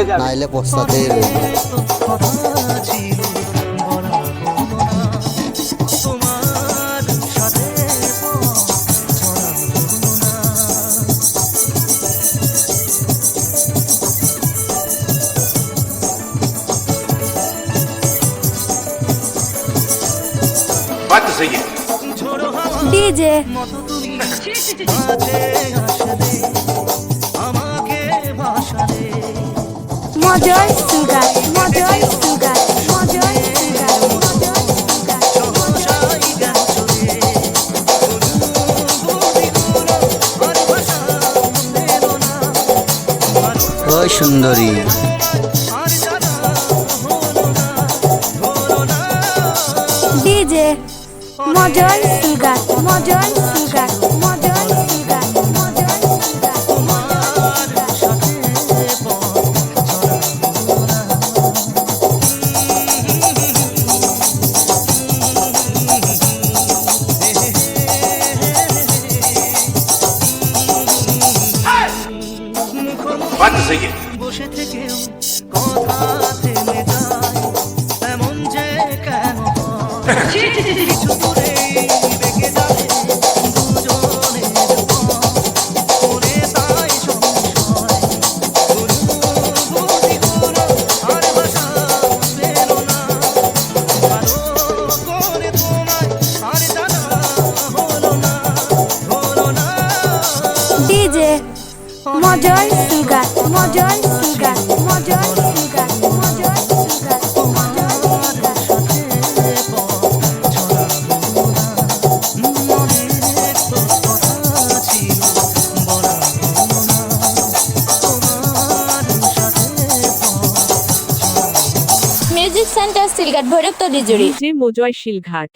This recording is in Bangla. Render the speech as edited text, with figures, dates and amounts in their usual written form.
হয়ে যাবে। নাইলে পশ্চাতেই রইবে। बात तो सही है। DJ Mojoy sugar Mojoy sugar Mojoy sugar Mojoy ওই সুন্দরী DJ Mojoy sugar Mojoy sugar Mojoy sugar Mojoy sugar बात तो सही है। বসে থেকেও কথা থেমে যায় এমন যে কেন হয়? কিছু দূরেই বেঁকে যাবে দুজনের পথ। মনে তাই সংশয় অনুভূতিগুলো আর ভাষা পেলো না। ভালো করে তোমায় আর জানা হলো না হলো না। DJ Mojoy sugar Mojoy sugar Mojoy sugar Mojoy sugar music centre Silghat Bhairab Talijuri DJ Mojoy Silghat.